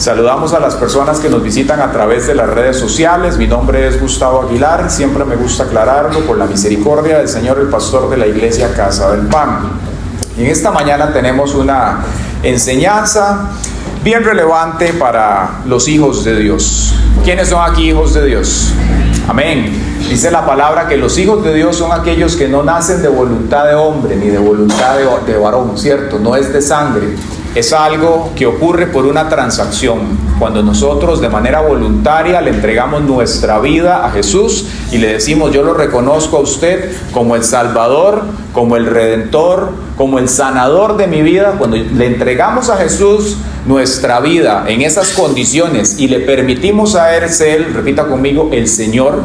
Saludamos a las personas que nos visitan a través de las redes sociales. Mi nombre es Gustavo Aguilar, siempre me gusta aclararlo, por la misericordia del Señor, el pastor de la iglesia Casa del Pan. Y en esta mañana tenemos una enseñanza bien relevante para los hijos de Dios. ¿Quiénes son aquí hijos de Dios? Amén. Dice la palabra que los hijos de Dios son aquellos que no nacen de voluntad de hombre ni de voluntad de varón, ¿cierto? No es de sangre. Es algo que ocurre por una transacción. Cuando nosotros de manera voluntaria le entregamos nuestra vida a Jesús y le decimos: yo lo reconozco a usted como el Salvador, como el Redentor, como el sanador de mi vida. Cuando le entregamos a Jesús nuestra vida en esas condiciones y le permitimos a Él ser, repita conmigo, el Señor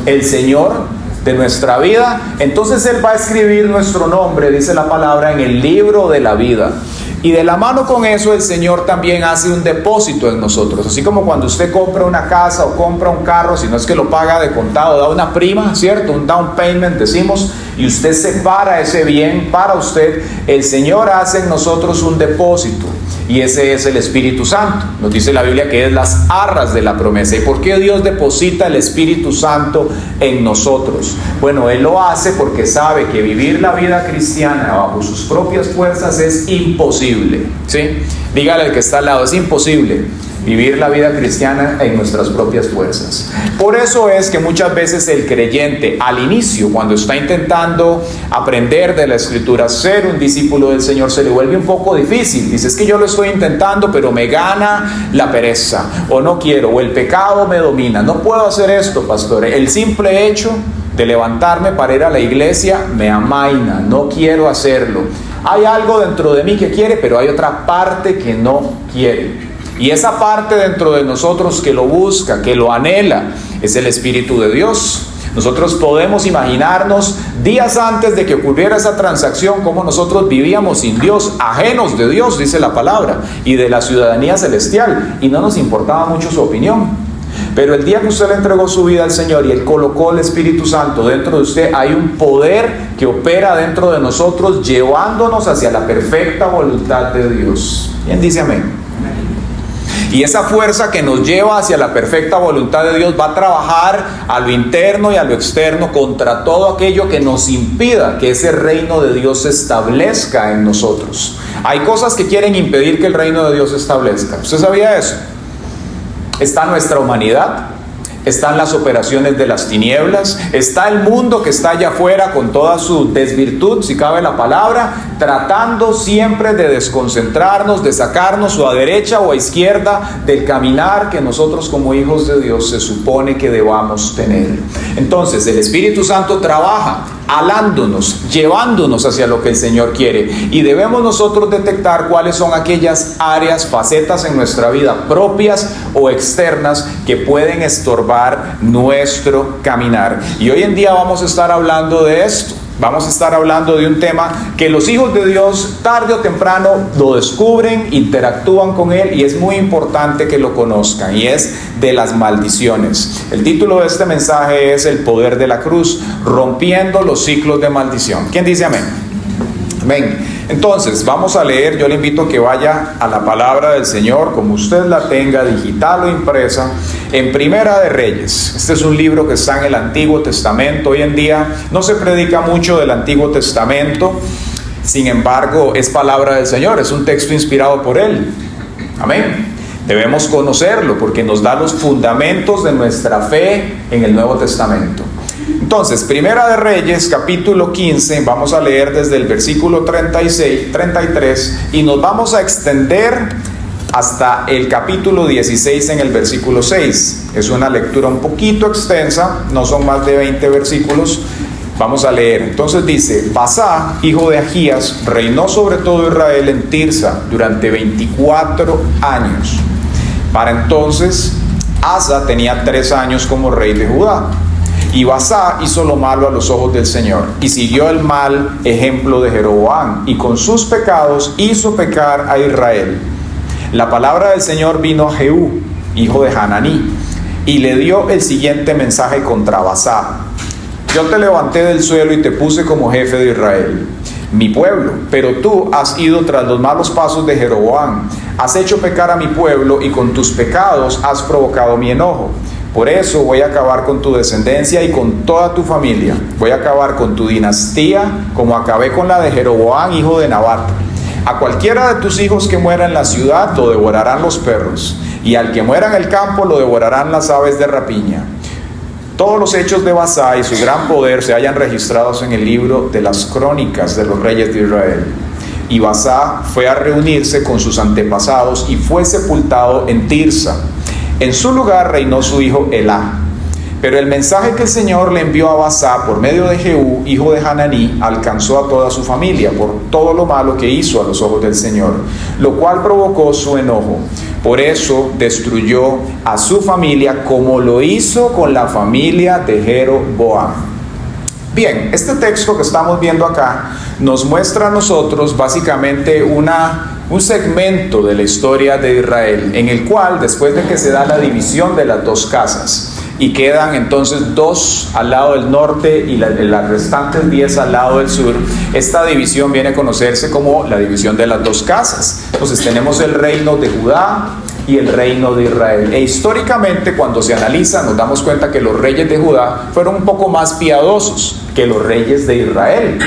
de nuestra vida, entonces Él va a escribir nuestro nombre, dice la palabra, en el libro de la vida. Y de la mano con eso el Señor también hace un depósito en nosotros. Así como cuando usted compra una casa o compra un carro, si no es que lo paga de contado, da una prima, ¿cierto? Un down payment, decimos, y usted separa ese bien para usted. El Señor hace en nosotros un depósito. Y ese es el Espíritu Santo. Nos dice la Biblia que es las arras de la promesa. ¿Y por qué Dios deposita el Espíritu Santo en nosotros? Bueno, Él lo hace porque sabe que vivir la vida cristiana bajo sus propias fuerzas es imposible, ¿sí? Dígale al que está al lado, es imposible vivir la vida cristiana en nuestras propias fuerzas. Por eso es que muchas veces el creyente al inicio, cuando está intentando aprender de la Escritura, ser un discípulo del Señor, se le vuelve un poco difícil. Dice: es que yo lo estoy intentando, pero me gana la pereza, o no quiero, o el pecado me domina. No puedo hacer esto, pastor. El simple hecho de levantarme para ir a la iglesia me amaina, no quiero hacerlo. Hay algo dentro de mí que quiere, pero hay otra parte que no quiere. Y esa parte dentro de nosotros que lo busca, que lo anhela, es el Espíritu de Dios. Nosotros podemos imaginarnos días antes de que ocurriera esa transacción, cómo nosotros vivíamos sin Dios, ajenos de Dios, dice la palabra, y de la ciudadanía celestial, y no nos importaba mucho su opinión. Pero el día que usted le entregó su vida al Señor y Él colocó el Espíritu Santo dentro de usted, hay un poder que opera dentro de nosotros, llevándonos hacia la perfecta voluntad de Dios. ¿Quién dice amén? Y esa fuerza que nos lleva hacia la perfecta voluntad de Dios va a trabajar a lo interno y a lo externo contra todo aquello que nos impida que ese reino de Dios se establezca en nosotros. Hay cosas que quieren impedir que el reino de Dios se establezca. ¿Usted sabía eso? Está nuestra humanidad, están las operaciones de las tinieblas, está el mundo que está allá afuera con toda su desvirtud, si cabe la palabra, tratando siempre de desconcentrarnos, de sacarnos o a derecha o a izquierda del caminar que nosotros como hijos de Dios se supone que debamos tener. Entonces el Espíritu Santo trabaja alándonos, llevándonos hacia lo que el Señor quiere, y debemos nosotros detectar cuáles son aquellas áreas, facetas en nuestra vida, propias o externas, que pueden estorbar nuestro caminar. Y hoy en día vamos a estar hablando de esto. Vamos a estar hablando de un tema que los hijos de Dios tarde o temprano lo descubren, interactúan con él, y es muy importante que lo conozcan, y es de las maldiciones. El título de este mensaje es El poder de la cruz, rompiendo los ciclos de maldición. ¿Quién dice amén? Amén. Entonces vamos a leer. Yo le invito a que vaya a la palabra del Señor, como usted la tenga, digital o impresa, en Primera de Reyes. Este es un libro que está en el Antiguo Testamento. Hoy en día no se predica mucho del Antiguo Testamento, sin embargo es palabra del Señor, es un texto inspirado por Él. Amén. Debemos conocerlo porque nos da los fundamentos de nuestra fe en el Nuevo Testamento. Entonces, Primera de Reyes, capítulo 15, vamos a leer desde el versículo 33, y nos vamos a extender hasta el capítulo 16 en el versículo 6. Es una lectura un poquito extensa, no son más de 20 versículos. Vamos a leer. Entonces dice: Basá, hijo de Agías, reinó sobre todo Israel en Tirsa durante 24 años. Para entonces, Asa tenía 3 años como rey de Judá. Y Basá hizo lo malo a los ojos del Señor, y siguió el mal ejemplo de Jeroboam, y con sus pecados hizo pecar a Israel. La palabra del Señor vino a Jehú, hijo de Hananí, y le dio el siguiente mensaje contra Basá: Yo te levanté del suelo y te puse como jefe de Israel. mi pueblo, pero tú has ido tras los malos pasos de Jeroboam, has hecho pecar a mi pueblo y con tus pecados has provocado mi enojo. Por eso voy a acabar con tu descendencia y con toda tu familia. Voy a acabar con tu dinastía como acabé con la de Jeroboam, hijo de Nabat. A cualquiera de tus hijos que muera en la ciudad lo devorarán los perros, y al que muera en el campo lo devorarán las aves de rapiña. Todos los hechos de Basá y su gran poder se hallan registrados en el libro de las crónicas de los reyes de Israel. Y Basá fue a reunirse con sus antepasados y fue sepultado en Tirsa. En su lugar reinó su hijo Elá. Pero el mensaje que el Señor le envió a Basá por medio de Jehú, hijo de Hananí, alcanzó a toda su familia por todo lo malo que hizo a los ojos del Señor, lo cual provocó su enojo. Por eso destruyó a su familia como lo hizo con la familia de Jeroboam. Bien, este texto que estamos viendo acá nos muestra a nosotros básicamente un segmento de la historia de Israel, en el cual después de que se da la división de las dos casas, y quedan entonces 2 al lado del norte y las restantes 10 al lado del sur, esta división viene a conocerse como la división de las dos casas. Entonces tenemos el reino de Judá y el reino de Israel. E históricamente, cuando se analiza, nos damos cuenta que los reyes de Judá fueron un poco más piadosos que los reyes de Israel.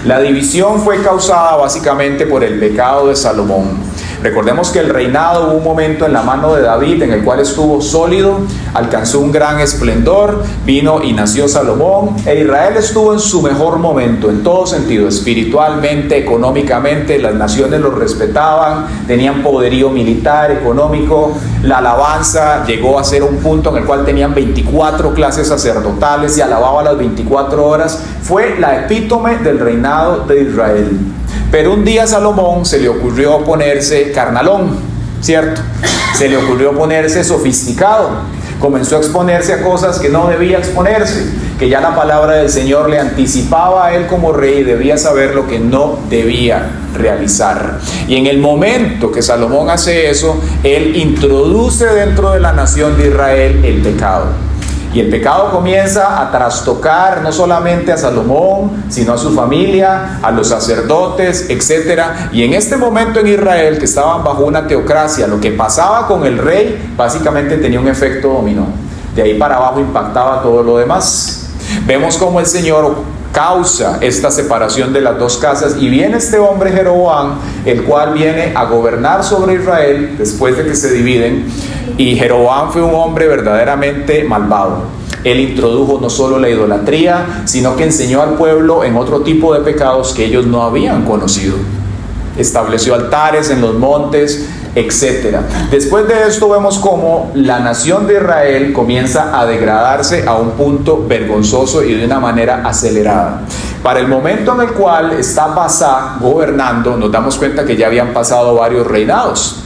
La división fue causada básicamente por el pecado de Salomón. Recordemos que el reinado hubo un momento en la mano de David en el cual estuvo sólido, alcanzó un gran esplendor, vino y nació Salomón, e Israel estuvo en su mejor momento en todo sentido, espiritualmente, económicamente, las naciones los respetaban, tenían poderío militar, económico, la alabanza llegó a ser un punto en el cual tenían 24 clases sacerdotales y alababa las 24 horas, fue la epítome del reinado de Israel. Pero un día a Salomón se le ocurrió ponerse carnalón, ¿cierto? Se le ocurrió ponerse sofisticado. Comenzó a exponerse a cosas que no debía exponerse, que ya la palabra del Señor le anticipaba a él como rey, debía saber lo que no debía realizar. Y en el momento que Salomón hace eso, él introduce dentro de la nación de Israel el pecado. Y el pecado comienza a trastocar no solamente a Salomón, sino a su familia, a los sacerdotes, etc. Y en este momento en Israel, que estaban bajo una teocracia, lo que pasaba con el rey básicamente tenía un efecto dominó. De ahí para abajo impactaba todo lo demás. Vemos cómo el Señor causa esta separación de las dos casas, y viene este hombre Jeroboam, el cual viene a gobernar sobre Israel después de que se dividen. Y Jeroboam fue un hombre verdaderamente malvado. Él introdujo no solo la idolatría, sino que enseñó al pueblo en otro tipo de pecados que ellos no habían conocido. Estableció altares en los montes, etc. Después de esto vemos cómo la nación de Israel comienza a degradarse a un punto vergonzoso y de una manera acelerada. Para el momento en el cual está Basá gobernando, nos damos cuenta que ya habían pasado varios reinados.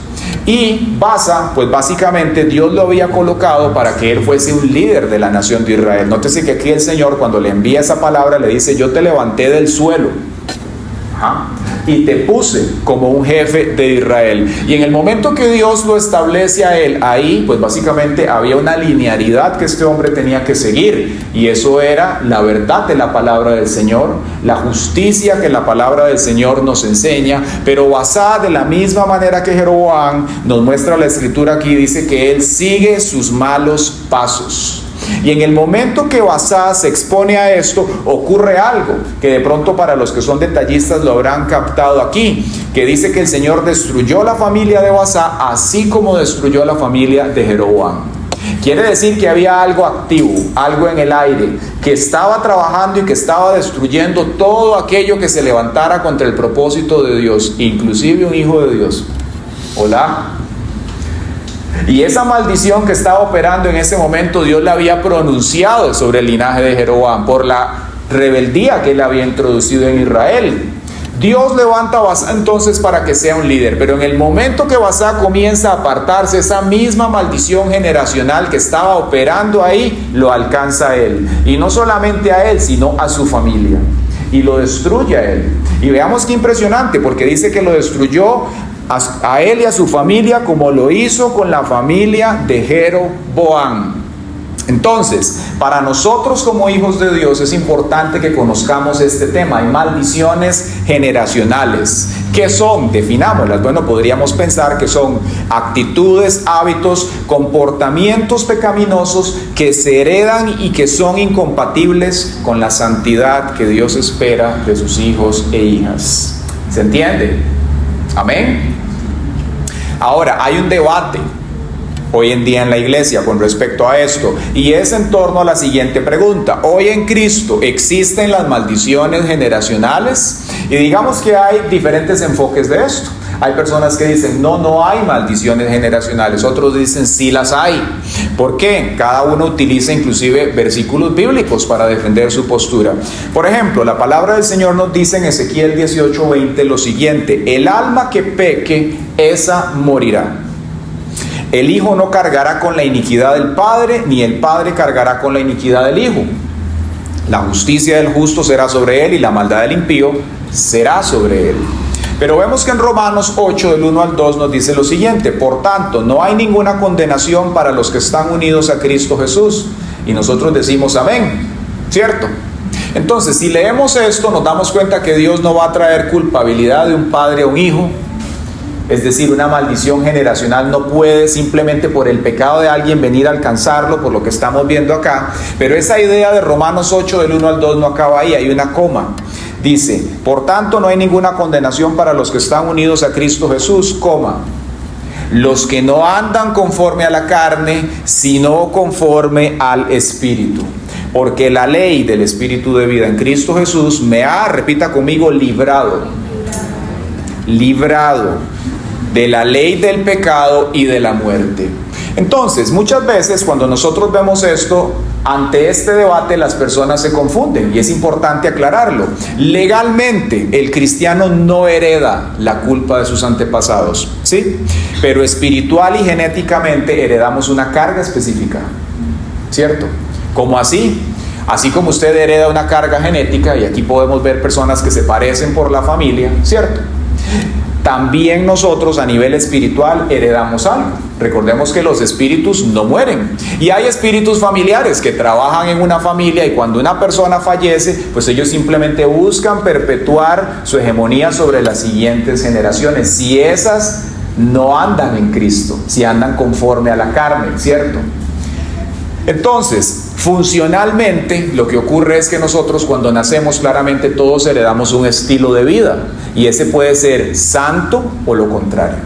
Y Basá, pues básicamente Dios lo había colocado para que él fuese un líder de la nación de Israel. Nótese que aquí el Señor, cuando le envía esa palabra, le dice: yo te levanté del suelo y te puse como un jefe de Israel. Y en el momento que Dios lo establece a él, ahí pues básicamente había una linealidad que este hombre tenía que seguir, y eso era la verdad de la palabra del Señor, la justicia que la palabra del Señor nos enseña. Pero Basá, de la misma manera que Jeroboam, nos muestra la escritura aquí, dice que él sigue sus malos pasos. Y en el momento que Basá se expone a esto, ocurre algo que de pronto para los que son detallistas lo habrán captado aquí, que dice que el Señor destruyó la familia de Basá, así como destruyó la familia de Jeroboam. Quiere decir que había algo activo, algo en el aire, que estaba trabajando y que estaba destruyendo todo aquello que se levantara contra el propósito de Dios, inclusive un hijo de Dios. Hola. Y esa maldición que estaba operando en ese momento, Dios la había pronunciado sobre el linaje de Jeroboam por la rebeldía que él había introducido en Israel. Dios levanta a Basá entonces para que sea un líder, pero en el momento que Basá comienza a apartarse, esa misma maldición generacional que estaba operando ahí, lo alcanza a él. Y no solamente a él, sino a su familia. Y lo destruye a él. Y veamos qué impresionante, porque dice que lo destruyó a él y a su familia como lo hizo con la familia de Jeroboam. Entonces, para nosotros como hijos de Dios es importante que conozcamos este tema. Hay maldiciones generacionales. ¿Qué son? Definámoslas. Bueno, podríamos pensar que son actitudes, hábitos, comportamientos pecaminosos que se heredan y que son incompatibles con la santidad que Dios espera de sus hijos e hijas. ¿Se entiende? Amén. Ahora, hay un debate hoy en día en la iglesia con respecto a esto, y es en torno a la siguiente pregunta: ¿hoy en Cristo existen las maldiciones generacionales? Y digamos que hay diferentes enfoques de esto. Hay personas que dicen, no hay maldiciones generacionales. Otros dicen, sí las hay. ¿Por qué? Cada uno utiliza inclusive versículos bíblicos para defender su postura. Por ejemplo, la palabra del Señor nos dice en Ezequiel 18:20 lo siguiente: el alma que peque, esa morirá. El hijo no cargará con la iniquidad del padre, ni el padre cargará con la iniquidad del hijo. La justicia del justo será sobre él, y la maldad del impío será sobre él. Pero vemos que en Romanos 8, del 1 al 2, nos dice lo siguiente: por tanto, no hay ninguna condenación para los que están unidos a Cristo Jesús. Y nosotros decimos amén, ¿cierto? Entonces, si leemos esto, nos damos cuenta que Dios no va a traer culpabilidad de un padre a un hijo. Es decir, una maldición generacional no puede simplemente por el pecado de alguien venir a alcanzarlo, por lo que estamos viendo acá. Pero esa idea de Romanos 8, del 1 al 2, no acaba ahí, hay una coma. Dice, por tanto no hay ninguna condenación para los que están unidos a Cristo Jesús, coma, los que no andan conforme a la carne, sino conforme al Espíritu. Porque la ley del Espíritu de vida en Cristo Jesús me ha, repita conmigo, librado de la ley del pecado y de la muerte. Entonces, muchas veces cuando nosotros vemos esto, ante este debate las personas se confunden, y es importante aclararlo. Legalmente, el cristiano no hereda la culpa de sus antepasados, ¿sí? Pero espiritual y genéticamente heredamos una carga específica, ¿cierto? ¿Cómo así? Así como usted hereda una carga genética, y aquí podemos ver personas que se parecen por la familia, ¿cierto? También nosotros a nivel espiritual heredamos algo. Recordemos que los espíritus no mueren. Y hay espíritus familiares que trabajan en una familia, y cuando una persona fallece, pues ellos simplemente buscan perpetuar su hegemonía sobre las siguientes generaciones. Si esas no andan en Cristo, si andan conforme a la carne, ¿cierto? Entonces, funcionalmente, lo que ocurre es que nosotros cuando nacemos, claramente todos heredamos un estilo de vida, y ese puede ser santo o lo contrario.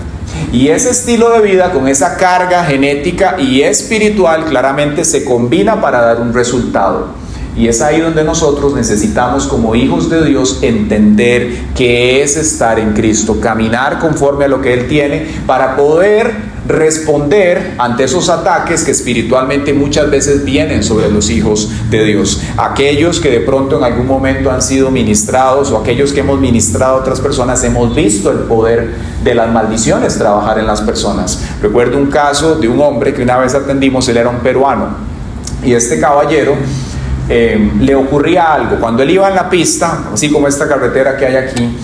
Y ese estilo de vida con esa carga genética y espiritual claramente se combina para dar un resultado. Y es ahí donde nosotros necesitamos, como hijos de Dios, entender qué es estar en Cristo, caminar conforme a lo que Él tiene para poder responder ante esos ataques que espiritualmente muchas veces vienen sobre los hijos de Dios. Aquellos que de pronto en algún momento han sido ministrados, o aquellos que hemos ministrado a otras personas, hemos visto el poder de las maldiciones trabajar en las personas. Recuerdo un caso de un hombre que una vez atendimos. Él era un peruano, y este caballero le ocurría algo. Cuando él iba en la pista, así como esta carretera que hay aquí,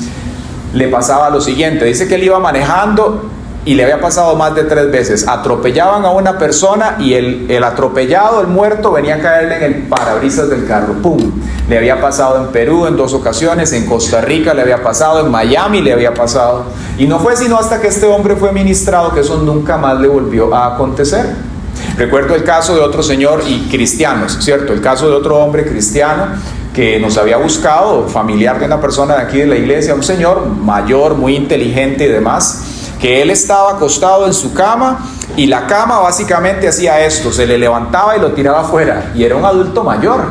le pasaba lo siguiente. Dice que él iba manejando y le había pasado más de 3 veces. Atropellaban a una persona, y el atropellado, el muerto, venía a caerle en el parabrisas del carro. ¡Pum! Le había pasado en Perú en 2 ocasiones, en Costa Rica le había pasado, en Miami le había pasado. Y no fue sino hasta que este hombre fue ministrado que eso nunca más le volvió a acontecer. Recuerdo el caso de otro señor, y cristianos, ¿cierto? El caso de otro hombre cristiano que nos había buscado, familiar de una persona de aquí de la iglesia, un señor mayor, muy inteligente y demás, que él estaba acostado en su cama, y la cama básicamente hacía esto: se le levantaba y lo tiraba afuera, y era un adulto mayor.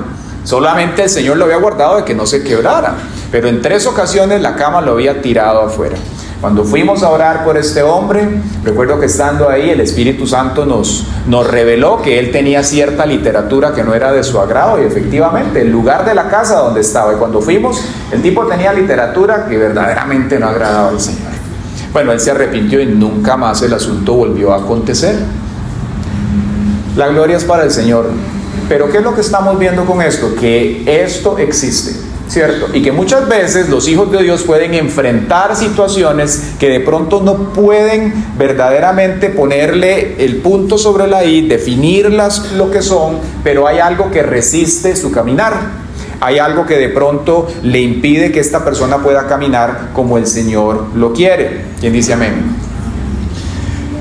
Solamente el Señor lo había guardado de que no se quebrara, pero en 3 ocasiones la cama lo había tirado afuera. Cuando fuimos a orar por este hombre, recuerdo que estando ahí, el Espíritu Santo nos reveló que él tenía cierta literatura que no era de su agrado, y efectivamente, el lugar de la casa donde estaba, y cuando fuimos, el tipo tenía literatura que verdaderamente no agradaba al Señor. Bueno, él se arrepintió y nunca más el asunto volvió a acontecer. La gloria es para el Señor. Pero ¿qué es lo que estamos viendo con esto? Que esto existe. ¿cierto? Y que muchas veces los hijos de Dios pueden enfrentar situaciones que de pronto no pueden verdaderamente ponerle el punto sobre la i, definirlas lo que son, pero hay algo que resiste su caminar. Hay algo que de pronto le impide que esta persona pueda caminar como el Señor lo quiere. ¿Quién dice amén?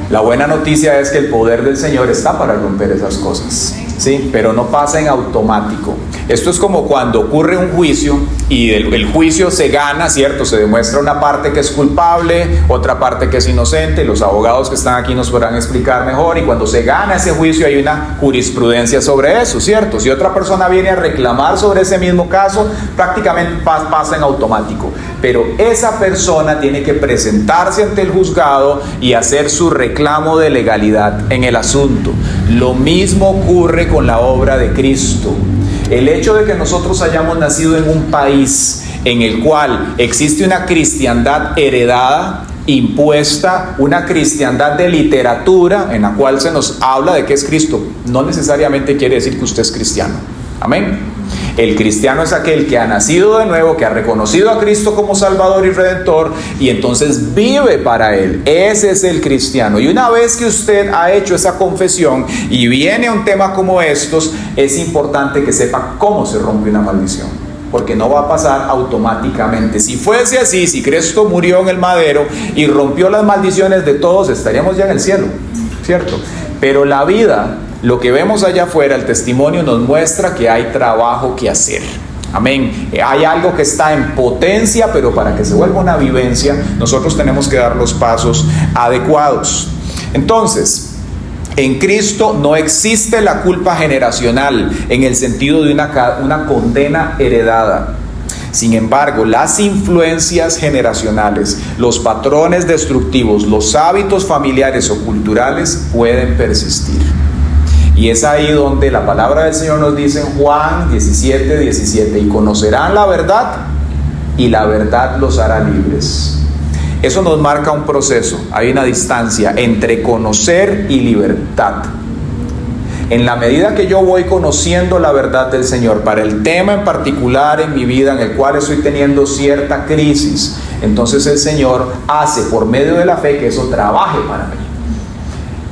La buena noticia es que el poder del Señor está para romper esas cosas, ¿sí? Pero no pasa en automático. Esto es como cuando ocurre un juicio y el juicio se gana, ¿cierto? Se demuestra una parte que es culpable, otra parte que es inocente. Los abogados que están aquí nos podrán explicar mejor. Y cuando se gana ese juicio hay una jurisprudencia sobre eso, ¿cierto? Si otra persona viene a reclamar sobre ese mismo caso, prácticamente pasa en automático. Pero esa persona tiene que presentarse ante el juzgado y hacer su reclamo de legalidad en el asunto. Lo mismo ocurre con la obra de Cristo. El hecho de que nosotros hayamos nacido en un país en el cual existe una cristiandad heredada, impuesta, una cristiandad de literatura en la cual se nos habla de qué es Cristo, no necesariamente quiere decir que usted es cristiano. Amén. El cristiano es aquel que ha nacido de nuevo, que ha reconocido a Cristo como Salvador y Redentor y entonces vive para Él. Ese es el cristiano. Y una vez que usted ha hecho esa confesión y viene a un tema como estos, es importante que sepa cómo se rompe una maldición, porque no va a pasar automáticamente. Si fuese así, si Cristo murió en el madero y rompió las maldiciones de todos, estaríamos ya en el cielo, ¿cierto? Pero la vida, lo que vemos allá afuera, el testimonio nos muestra que hay trabajo que hacer. Amén. Hay algo que está en potencia, pero para que se vuelva una vivencia, nosotros tenemos que dar los pasos adecuados. Entonces, en Cristo no existe la culpa generacional en el sentido de una condena heredada. Sin embargo, las influencias generacionales, los patrones destructivos, los hábitos familiares o culturales pueden persistir. Y es ahí donde la palabra del Señor nos dice en Juan 17:17, y conocerán la verdad, y la verdad los hará libres. Eso nos marca un proceso, hay una distancia entre conocer y libertad. En la medida que yo voy conociendo la verdad del Señor para el tema en particular en mi vida en el cual estoy teniendo cierta crisis, entonces el Señor hace por medio de la fe que eso trabaje para mí.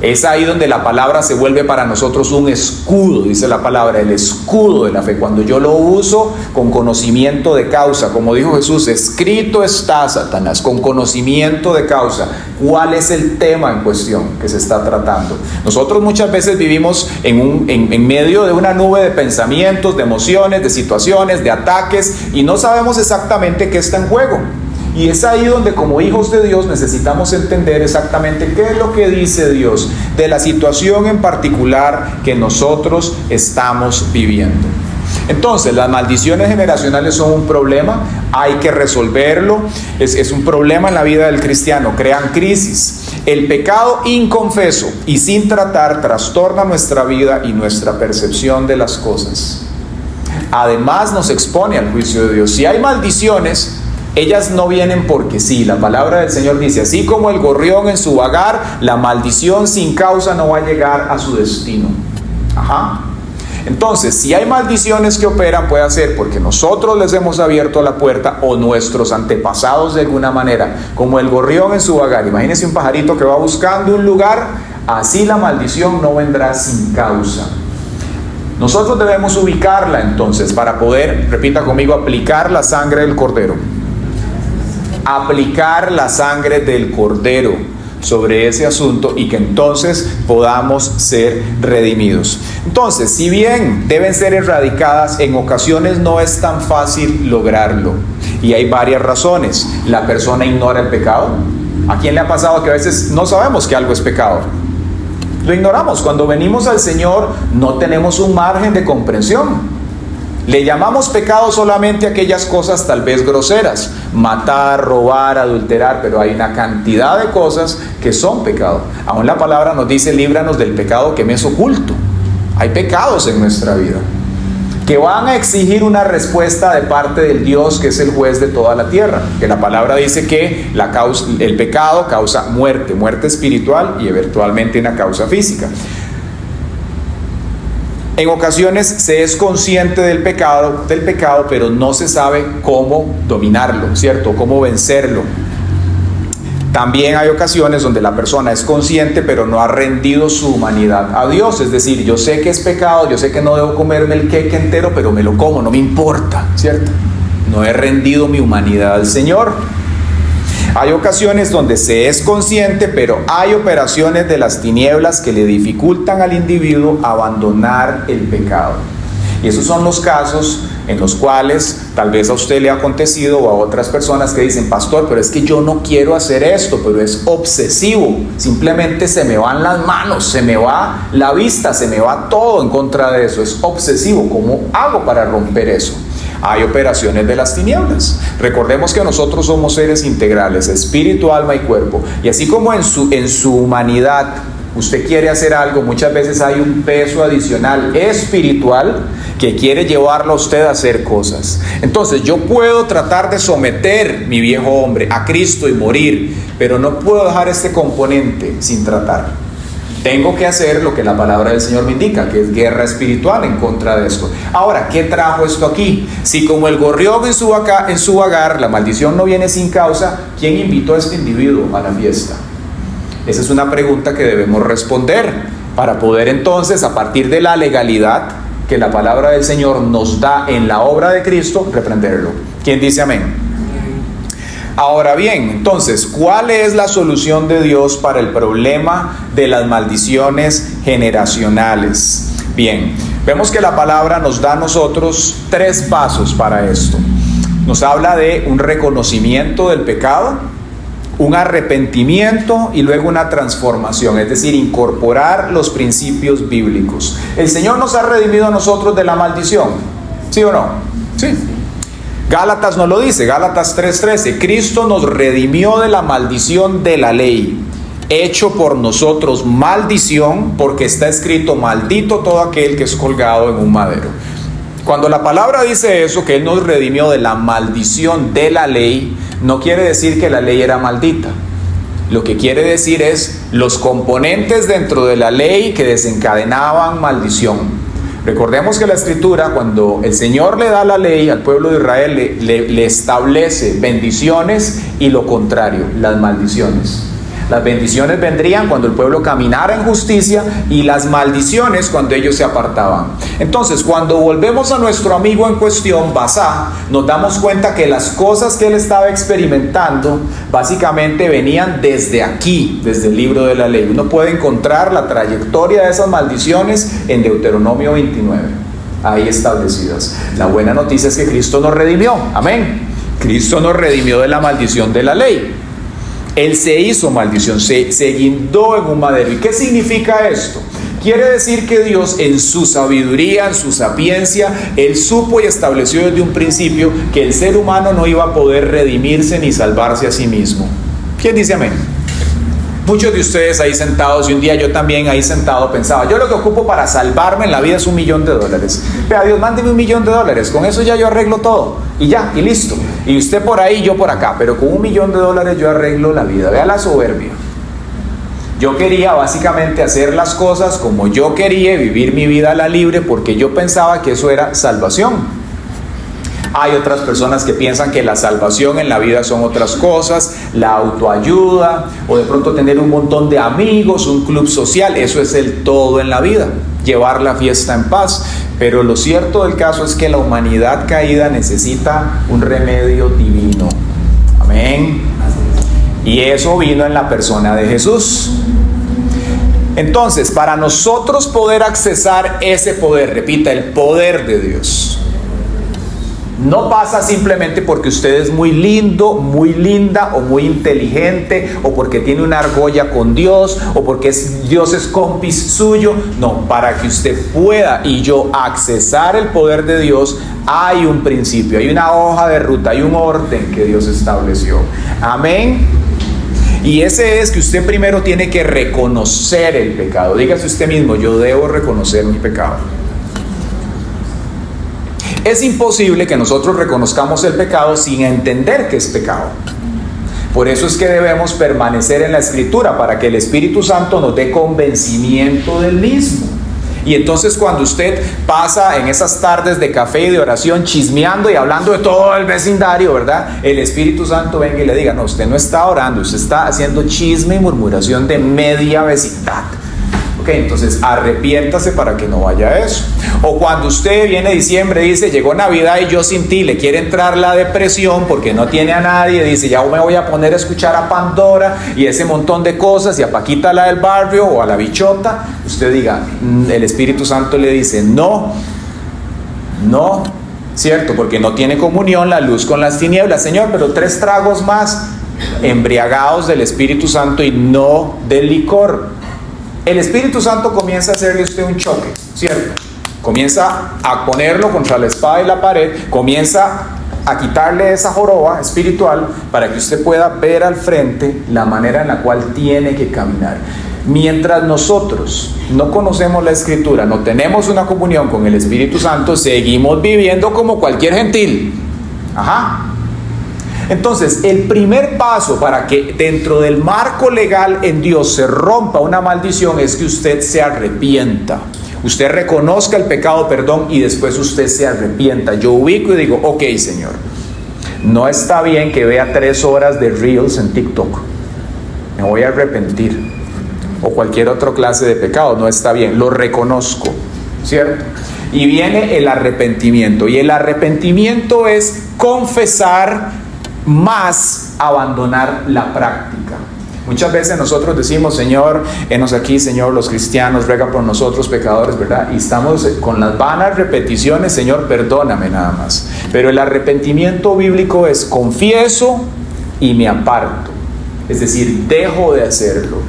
Es ahí donde la palabra se vuelve para nosotros un escudo, dice la palabra, el escudo de la fe. Cuando yo lo uso con conocimiento de causa, como dijo Jesús, escrito está, Satanás, con conocimiento de causa. ¿Cuál es el tema en cuestión que se está tratando? Nosotros muchas veces vivimos en medio de una nube de pensamientos, de emociones, de situaciones, de ataques, y no sabemos exactamente qué está en juego. Y es ahí donde como hijos de Dios necesitamos entender exactamente qué es lo que dice Dios de la situación en particular que nosotros estamos viviendo. Entonces, las maldiciones generacionales son un problema, hay que resolverlo, es un problema en la vida del cristiano, crean crisis. El pecado inconfeso y sin tratar trastorna nuestra vida y nuestra percepción de las cosas. Además, nos expone al juicio de Dios. Si hay maldiciones, ellas no vienen porque sí. La palabra del Señor dice, así como el gorrión en su vagar, la maldición sin causa no va a llegar a su destino. Entonces, si hay maldiciones que operan, puede ser porque nosotros les hemos abierto la puerta o nuestros antepasados de alguna manera, como el gorrión en su vagar. Imagínense un pajarito que va buscando un lugar, así la maldición no vendrá sin causa. Nosotros debemos ubicarla entonces para poder, repita conmigo, aplicar la sangre del cordero. Aplicar la sangre del cordero sobre ese asunto y que entonces podamos ser redimidos. Entonces, si bien deben ser erradicadas, en ocasiones no es tan fácil lograrlo. Y hay varias razones. La persona ignora el pecado. ¿A quién le ha pasado que a veces no sabemos que algo es pecado? Lo ignoramos. Cuando venimos al Señor no tenemos un margen de comprensión. Le llamamos pecado solamente a aquellas cosas tal vez groseras, matar, robar, adulterar, pero hay una cantidad de cosas que son pecado. Aún la palabra nos dice, líbranos del pecado que me es oculto. Hay pecados en nuestra vida que van a exigir una respuesta de parte del Dios que es el juez de toda la tierra. Que la palabra dice que el pecado causa muerte espiritual y eventualmente una causa física. En ocasiones se es consciente del pecado, pero no se sabe cómo dominarlo, ¿cierto? Cómo vencerlo. También hay ocasiones donde la persona es consciente, pero no ha rendido su humanidad a Dios. Es decir, yo sé que es pecado, yo sé que no debo comerme el queque entero, pero me lo como, no me importa, ¿cierto? No he rendido mi humanidad al Señor. Hay ocasiones donde se es consciente, pero hay operaciones de las tinieblas que le dificultan al individuo abandonar el pecado. Y esos son los casos en los cuales tal vez a usted le ha acontecido o a otras personas que dicen, pastor, pero es que yo no quiero hacer esto, pero es obsesivo, simplemente se me van las manos, se me va la vista, se me va todo en contra de eso, es obsesivo. ¿Cómo hago para romper eso? Hay operaciones de las tinieblas. Recordemos que nosotros somos seres integrales, espíritu, alma y cuerpo, y así como en su humanidad usted quiere hacer algo, muchas veces hay un peso adicional espiritual que quiere llevarlo a usted a hacer cosas. Entonces yo puedo tratar de someter mi viejo hombre a Cristo y morir, pero no puedo dejar este componente sin tratar. Tengo que hacer lo que la palabra del Señor me indica, que es guerra espiritual en contra de esto. Ahora, ¿qué trajo esto aquí? Si como el gorrión en su vagar, la maldición no viene sin causa, ¿quién invitó a este individuo a la fiesta? Esa es una pregunta que debemos responder para poder entonces, a partir de la legalidad que la palabra del Señor nos da en la obra de Cristo, reprenderlo. ¿Quién dice amén? Ahora bien, entonces, ¿cuál es la solución de Dios para el problema de las maldiciones generacionales? Bien, vemos que la palabra nos da a nosotros 3 pasos para esto. Nos habla de un reconocimiento del pecado, un arrepentimiento y luego una transformación, es decir, incorporar los principios bíblicos. ¿El Señor nos ha redimido a nosotros de la maldición? ¿Sí o no? Sí. Gálatas nos lo dice, Gálatas 3:13, Cristo nos redimió de la maldición de la ley, hecho por nosotros maldición, porque está escrito, maldito todo aquel que es colgado en un madero. Cuando la palabra dice eso, que Él nos redimió de la maldición de la ley, no quiere decir que la ley era maldita. Lo que quiere decir es los componentes dentro de la ley que desencadenaban maldición. Recordemos que la Escritura, cuando el Señor le da la ley al pueblo de Israel, le establece bendiciones y lo contrario, las maldiciones. Las bendiciones vendrían cuando el pueblo caminara en justicia y las maldiciones cuando ellos se apartaban. Entonces, cuando volvemos a nuestro amigo en cuestión, Basá, nos damos cuenta que las cosas que él estaba experimentando básicamente venían desde aquí, desde el libro de la ley. Uno puede encontrar la trayectoria de esas maldiciones en Deuteronomio 29, ahí establecidas. La buena noticia es que Cristo nos redimió, amén. Cristo nos redimió de la maldición de la ley. Él se hizo maldición, se guindó en un madero. ¿Y qué significa esto? Quiere decir que Dios, en su sabiduría, en su sapiencia, Él supo y estableció desde un principio que el ser humano no iba a poder redimirse ni salvarse a sí mismo. ¿Quién dice amén? Muchos de ustedes ahí sentados, y un día yo también ahí sentado pensaba, yo lo que ocupo para salvarme en la vida es $1.000.000. Vea, Dios, mándeme $1.000.000, con eso ya yo arreglo todo, y ya, y listo. Y usted por ahí, yo por acá, pero con $1.000.000 yo arreglo la vida. Vea la soberbia. Yo quería básicamente hacer las cosas como yo quería, vivir mi vida a la libre, porque yo pensaba que eso era salvación. Hay otras personas que piensan que la salvación en la vida son otras cosas, la autoayuda, o de pronto tener un montón de amigos, un club social, eso es el todo en la vida, llevar la fiesta en paz. Pero lo cierto del caso es que la humanidad caída necesita un remedio divino. Amén. Y eso vino en la persona de Jesús. Entonces, para nosotros poder accesar ese poder, repita, el poder de Dios, no pasa simplemente porque usted es muy lindo, muy linda o muy inteligente, o porque tiene una argolla con Dios, o porque Dios es compis suyo. No, para que usted pueda y yo accesar el poder de Dios, hay un principio, hay una hoja de ruta, hay un orden que Dios estableció. Amén. Y ese es que usted primero tiene que reconocer el pecado. Dígase usted mismo, yo debo reconocer mi pecado. Es imposible que nosotros reconozcamos el pecado sin entender que es pecado. Por eso es que debemos permanecer en la Escritura, para que el Espíritu Santo nos dé convencimiento del mismo. Y entonces cuando usted pasa en esas tardes de café y de oración chismeando y hablando de todo el vecindario, ¿verdad? El Espíritu Santo venga y le diga, no, usted no está orando, usted está haciendo chisme y murmuración de media vecindad. Ok, entonces arrepiéntase para que no vaya a eso. O cuando usted viene diciembre y dice, llegó Navidad y yo sin ti, le quiere entrar la depresión porque no tiene a nadie, dice, ya me voy a poner a escuchar a Pandora y ese montón de cosas y a Paquita la del barrio o a la bichota, usted diga, el Espíritu Santo le dice, no, cierto, porque no tiene comunión la luz con las tinieblas. Señor, pero 3 tragos más, embriagados del Espíritu Santo y no del licor. El Espíritu Santo comienza a hacerle a usted un choque, ¿cierto? Comienza a ponerlo contra la espada y la pared, comienza a quitarle esa joroba espiritual para que usted pueda ver al frente la manera en la cual tiene que caminar. Mientras nosotros no conocemos la Escritura, no tenemos una comunión con el Espíritu Santo, seguimos viviendo como cualquier gentil. Entonces, el primer paso para que dentro del marco legal en Dios se rompa una maldición es que usted se arrepienta. Usted reconozca el pecado, perdón, y después usted se arrepienta. Yo ubico y digo, ok, Señor, no está bien que vea 3 horas de Reels en TikTok. Me voy a arrepentir. O cualquier otra clase de pecado, no está bien. Lo reconozco, ¿cierto? Y viene el arrepentimiento. Y el arrepentimiento es confesar más abandonar la práctica. Muchas veces nosotros decimos, Señor, henos aquí, Señor, los cristianos, ruega por nosotros pecadores, ¿verdad? Y estamos con las vanas repeticiones, Señor, perdóname nada más. Pero el arrepentimiento bíblico es confieso y me aparto. Es decir, dejo de hacerlo.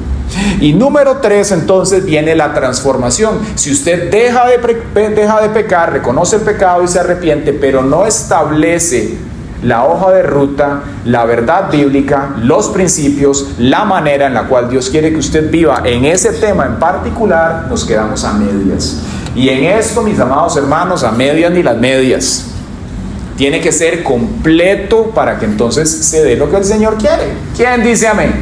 Y número 3, entonces viene la transformación. Si usted deja de pecar, reconoce el pecado y se arrepiente, pero no establece la hoja de ruta, la verdad bíblica, los principios, la manera en la cual Dios quiere que usted viva en ese tema en particular, nos quedamos a medias. Y en esto, mis amados hermanos, a medias ni las medias. Tiene que ser completo para que entonces se dé lo que el Señor quiere. ¿Quién dice amén?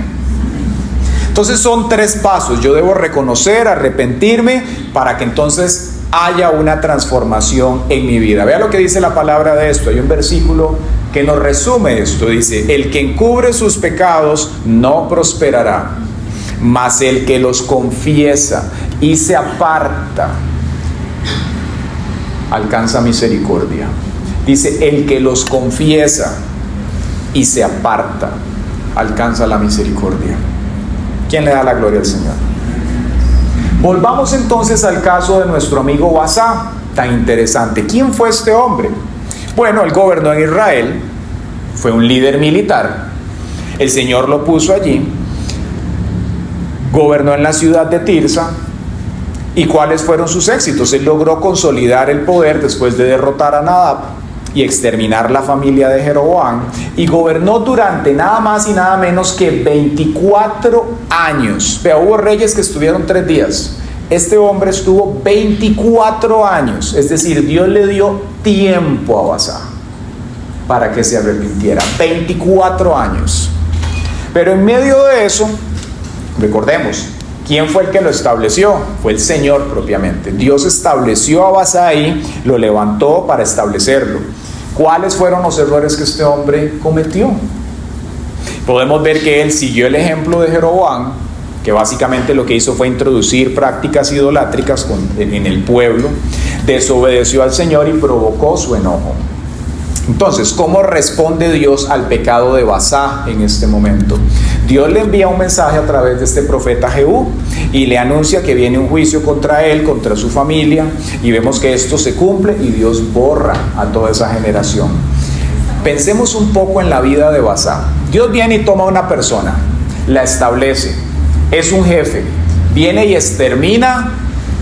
Entonces son 3 pasos. Yo debo reconocer, arrepentirme, para que entonces haya una transformación en mi vida. Vea lo que dice la palabra de esto. Hay un versículo que nos resume esto. Dice, el que encubre sus pecados no prosperará, mas el que los confiesa y se aparta alcanza misericordia. Dice, el que los confiesa y se aparta alcanza la misericordia. ¿Quién le da la gloria al Señor? Volvamos entonces al caso de nuestro amigo Basá, tan interesante. ¿Quién fue este hombre? Bueno, él gobernó en Israel, fue un líder militar, el Señor lo puso allí, gobernó en la ciudad de Tirsa. ¿Y cuáles fueron sus éxitos? Él logró consolidar el poder después de derrotar a Nadab y exterminar la familia de Jeroboam, y gobernó durante nada más y nada menos que 24 años. Vea, hubo reyes que estuvieron 3 días. Este hombre estuvo 24 años, es decir, Dios le dio tiempo a Basá para que se arrepintiera. 24 años. Pero en medio de eso, recordemos, ¿quién fue el que lo estableció? Fue el Señor propiamente. Dios estableció a Basá ahí, lo levantó para establecerlo. ¿Cuáles fueron los errores que este hombre cometió? Podemos ver que él siguió el ejemplo de Jeroboam, que básicamente lo que hizo fue introducir prácticas idolátricas en el pueblo, desobedeció al Señor y provocó su enojo. Entonces, ¿cómo responde Dios al pecado de Basá en este momento? Dios le envía un mensaje a través de este profeta Jehú y le anuncia que viene un juicio contra él, contra su familia, y vemos que esto se cumple y Dios borra a toda esa generación. Pensemos un poco en la vida de Basá. Dios viene y toma a una persona, la establece, es un jefe, viene y extermina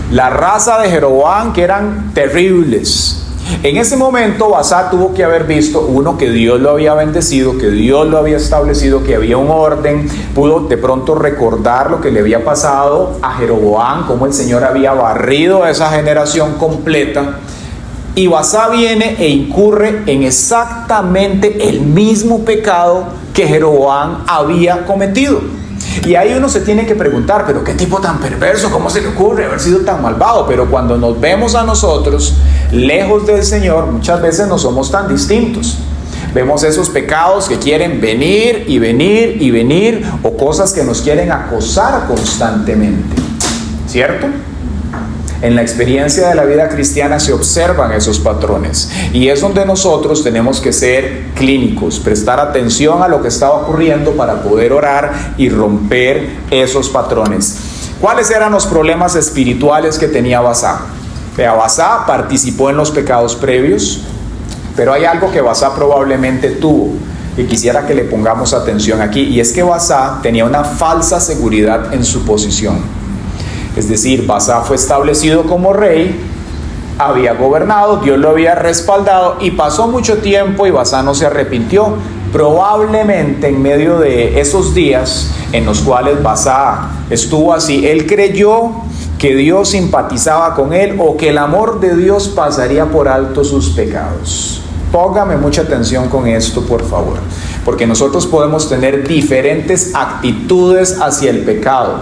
la raza de Jeroboam, que eran terribles. En ese momento Basá tuvo que haber visto, uno, que Dios lo había bendecido, que Dios lo había establecido, que había un orden, pudo de pronto recordar lo que le había pasado a Jeroboam, cómo el Señor había barrido a esa generación completa. Y Basá viene e incurre en exactamente el mismo pecado que Jeroboam había cometido. Y ahí uno se tiene que preguntar, pero qué tipo tan perverso, ¿cómo se le ocurre haber sido tan malvado? Pero cuando nos vemos a nosotros lejos del Señor, muchas veces no somos tan distintos. Vemos esos pecados que quieren venir y venir y venir, o cosas que nos quieren acosar constantemente, ¿cierto? En la experiencia de la vida cristiana se observan esos patrones, y es donde nosotros tenemos que ser clínicos, prestar atención a lo que está ocurriendo para poder orar y romper esos patrones. ¿Cuáles eran los problemas espirituales que tenía Basá? Basá participó en los pecados previos, pero hay algo que Basá probablemente tuvo y quisiera que le pongamos atención aquí, y es que Basá tenía una falsa seguridad en su posición. Es decir, Basá fue establecido como rey, había gobernado, Dios lo había respaldado, y pasó mucho tiempo y Basá no se arrepintió. Probablemente en medio de esos días en los cuales Basá estuvo así, él creyó que Dios simpatizaba con él, o que el amor de Dios pasaría por alto sus pecados. Póngame mucha atención con esto, por favor, porque nosotros podemos tener diferentes actitudes hacia el pecado,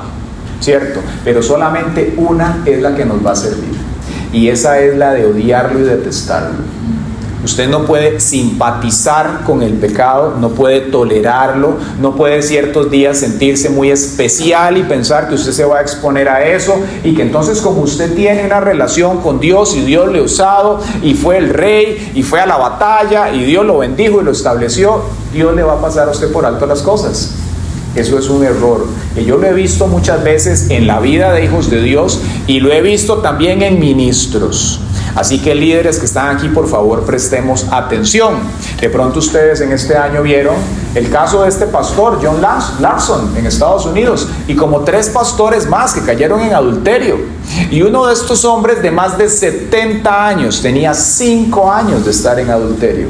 ¿cierto? Pero solamente una es la que nos va a servir, y esa es la de odiarlo y detestarlo. Usted no puede simpatizar con el pecado, no puede tolerarlo, no puede ciertos días sentirse muy especial y pensar que usted se va a exponer a eso, y que entonces, como usted tiene una relación con Dios y Dios le ha usado y fue el rey y fue a la batalla y Dios lo bendijo y lo estableció, Dios le va a pasar a usted por alto las cosas. Eso es un error, que yo lo he visto muchas veces en la vida de hijos de Dios, y lo he visto también en ministros. Así que, líderes que están aquí, por favor, prestemos atención. De pronto ustedes en este año vieron el caso de este pastor, John Larson, en Estados Unidos, y como 3 pastores más que cayeron en adulterio. Y uno de estos hombres de más de 70 años tenía 5 años de estar en adulterio.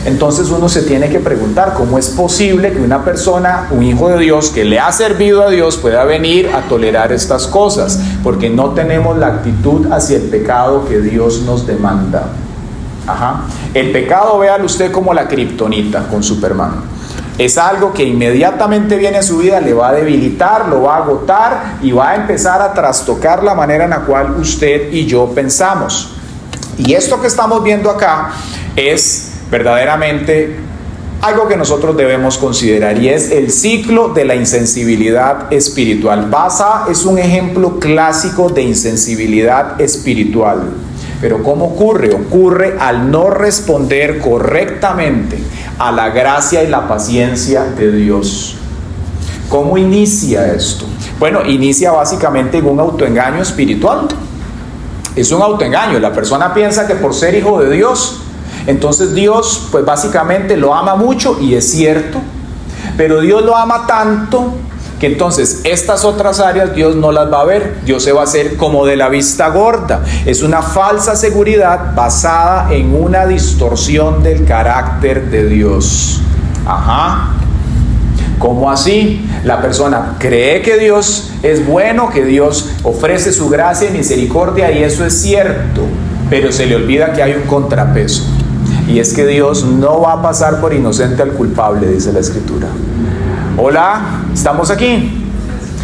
Entonces uno se tiene que preguntar, ¿cómo es posible que una persona, un hijo de Dios que le ha servido a Dios, pueda venir a tolerar estas cosas? Porque no tenemos la actitud hacia el pecado que Dios nos demanda. El pecado, véalo usted como la kriptonita con Superman. Es algo que inmediatamente viene a su vida, le va a debilitar, lo va a agotar y va a empezar a trastocar la manera en la cual usted y yo pensamos. Y esto que estamos viendo acá es verdaderamente algo que nosotros debemos considerar, y es el ciclo de la insensibilidad espiritual. Basá es un ejemplo clásico de insensibilidad espiritual. Pero ¿cómo ocurre? Ocurre al no responder correctamente a la gracia y la paciencia de Dios. ¿Cómo inicia esto? Bueno, inicia básicamente en un autoengaño espiritual. Es un autoengaño. La persona piensa que por ser hijo de Dios, entonces Dios, pues básicamente lo ama mucho, y es cierto, pero Dios lo ama tanto que entonces estas otras áreas Dios no las va a ver. Dios se va a hacer como de la vista gorda. Es una falsa seguridad basada en una distorsión del carácter de Dios. ¿Cómo así? La persona cree que Dios es bueno, que Dios ofrece su gracia y misericordia, y eso es cierto, pero se le olvida que hay un contrapeso. Y es que Dios no va a pasar por inocente al culpable, dice la Escritura. Hola, ¿estamos aquí?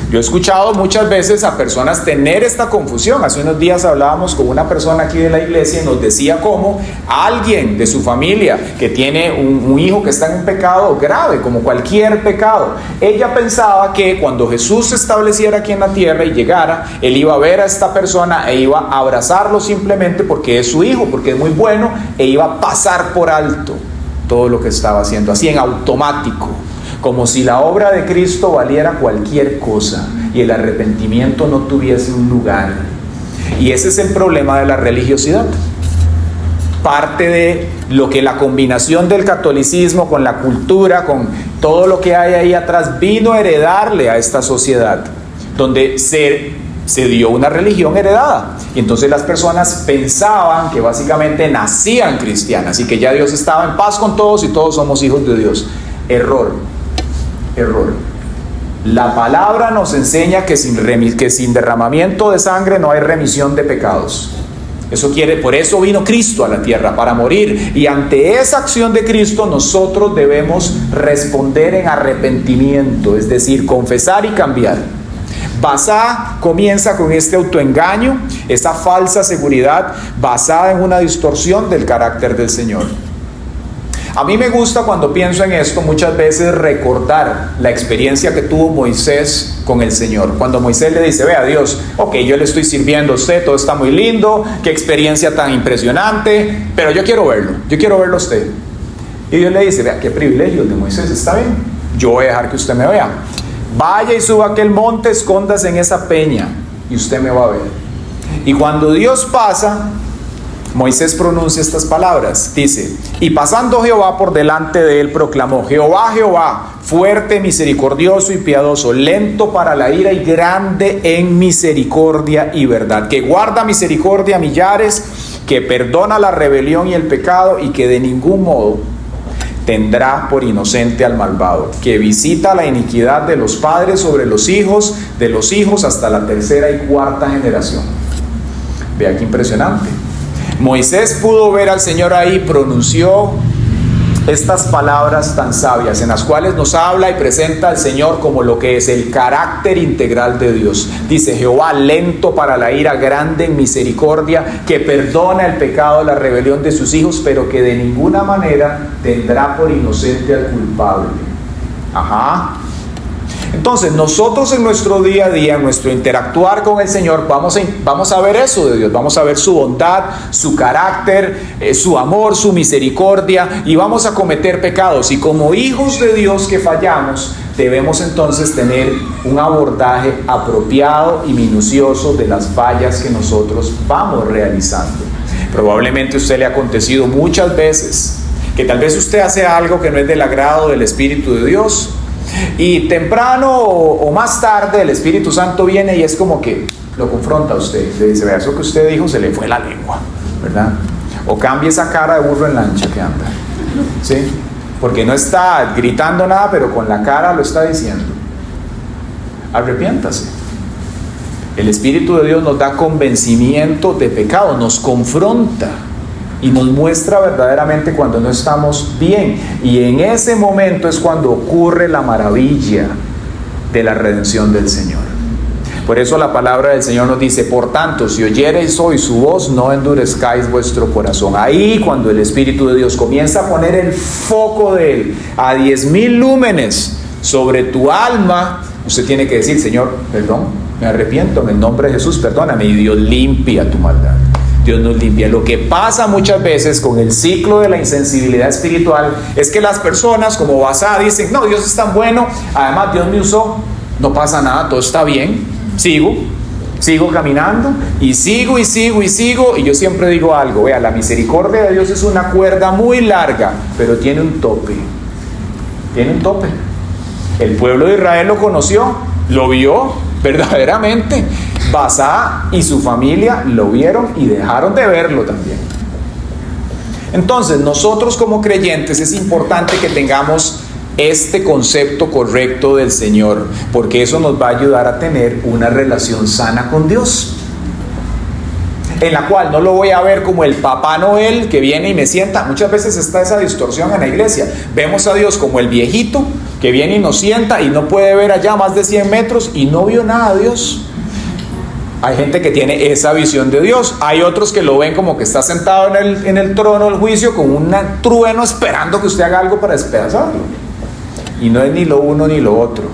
Yo he escuchado muchas veces a personas tener esta confusión. Hace unos días hablábamos con una persona aquí de la iglesia y nos decía cómo alguien de su familia que tiene un hijo que está en un pecado grave, como cualquier pecado, ella pensaba que cuando Jesús se estableciera aquí en la tierra y llegara, él iba a ver a esta persona e iba a abrazarlo simplemente porque es su hijo, porque es muy bueno, e iba a pasar por alto todo lo que estaba haciendo, así en automático, como si la obra de Cristo valiera cualquier cosa y el arrepentimiento no tuviese un lugar. Y ese es el problema de la religiosidad. Parte de lo que la combinación del catolicismo con la cultura, con todo lo que hay ahí atrás, vino a heredarle a esta sociedad, donde se dio una religión heredada. Y entonces las personas pensaban que básicamente nacían cristianas y que ya Dios estaba en paz con todos y todos somos hijos de Dios. Error. La palabra nos enseña que sin derramamiento de sangre no hay remisión de pecados. Eso quiere, por eso vino Cristo a la tierra, para morir. Y ante esa acción de Cristo nosotros debemos responder en arrepentimiento, es decir, confesar y cambiar. Basá comienza con este autoengaño, esa falsa seguridad basada en una distorsión del carácter del Señor. A mí me gusta, cuando pienso en esto, muchas veces recordar la experiencia que tuvo Moisés con el Señor. Cuando Moisés le dice: vea Dios, ok, yo le estoy sirviendo a usted, todo está muy lindo, qué experiencia tan impresionante, pero yo quiero verlo a usted. Y Dios le dice: vea, qué privilegio el de Moisés, está bien, yo voy a dejar que usted me vea. Vaya y suba a aquel monte, escóndase en esa peña y usted me va a ver. Y cuando Dios pasa, Moisés pronuncia estas palabras, dice: y pasando Jehová por delante de él, proclamó: Jehová, Jehová, fuerte, misericordioso y piadoso, lento para la ira y grande en misericordia y verdad, que guarda misericordia a millares, que perdona la rebelión y el pecado, y que de ningún modo tendrá por inocente al malvado, que visita la iniquidad de los padres sobre los hijos, de los hijos hasta la tercera y cuarta generación. Vea qué impresionante. Moisés pudo ver al Señor ahí, pronunció estas palabras tan sabias en las cuales nos habla y presenta al Señor como lo que es el carácter integral de Dios. Dice: Jehová, lento para la ira, grande en misericordia, que perdona el pecado, la rebelión de sus hijos, pero que de ninguna manera tendrá por inocente al culpable. Ajá. Entonces nosotros en nuestro día a día, en nuestro interactuar con el Señor, vamos a ver eso de Dios, vamos a ver su bondad, su carácter, su amor, su misericordia, y vamos a cometer pecados. Y como hijos de Dios que fallamos, debemos entonces tener un abordaje apropiado y minucioso de las fallas que nosotros vamos realizando. Probablemente a usted le ha acontecido muchas veces que tal vez usted hace algo que no es del agrado del Espíritu de Dios, y temprano o más tarde el Espíritu Santo viene y es como que lo confronta a usted, le dice: vea, eso que usted dijo se le fue la lengua, ¿verdad? O cambie esa cara de burro en lancha que anda, ¿sí? Porque no está gritando nada, pero con la cara lo está diciendo. Arrepiéntase. El Espíritu de Dios nos da convencimiento de pecado, nos confronta y nos muestra verdaderamente cuando no estamos bien. Y en ese momento es cuando ocurre la maravilla de la redención del Señor. Por eso la palabra del Señor nos dice: por tanto, si oyereis hoy su voz, no endurezcáis vuestro corazón. Ahí, cuando el Espíritu de Dios comienza a poner el foco de Él a 10,000 lúmenes sobre tu alma, usted tiene que decir: Señor, perdón, me arrepiento, en el nombre de Jesús, perdóname. Y Dios limpia tu maldad. Dios nos limpia. Lo que pasa muchas veces con el ciclo de la insensibilidad espiritual es que las personas, como Basá, dicen: no, Dios es tan bueno, además Dios me usó, no pasa nada, todo está bien, sigo caminando y sigo, y yo siempre digo algo: vea, la misericordia de Dios es una cuerda muy larga, pero tiene un tope. El pueblo de Israel lo conoció, lo vio verdaderamente. Basá y su familia lo vieron y dejaron de verlo también. Entonces, nosotros como creyentes es importante que tengamos este concepto correcto del Señor, porque eso nos va a ayudar a tener una relación sana con Dios, en la cual no lo voy a ver como el Papá Noel que viene y me sienta. Muchas veces está esa distorsión en la iglesia. Vemos a Dios como el viejito que viene y nos sienta y no puede ver allá más de 100 metros y no vio nada a Dios. Hay gente que tiene esa visión de Dios. Hay otros que lo ven como que está sentado en el trono del juicio con un trueno esperando que usted haga algo para despedazarlo. Y no es ni lo uno ni lo otro.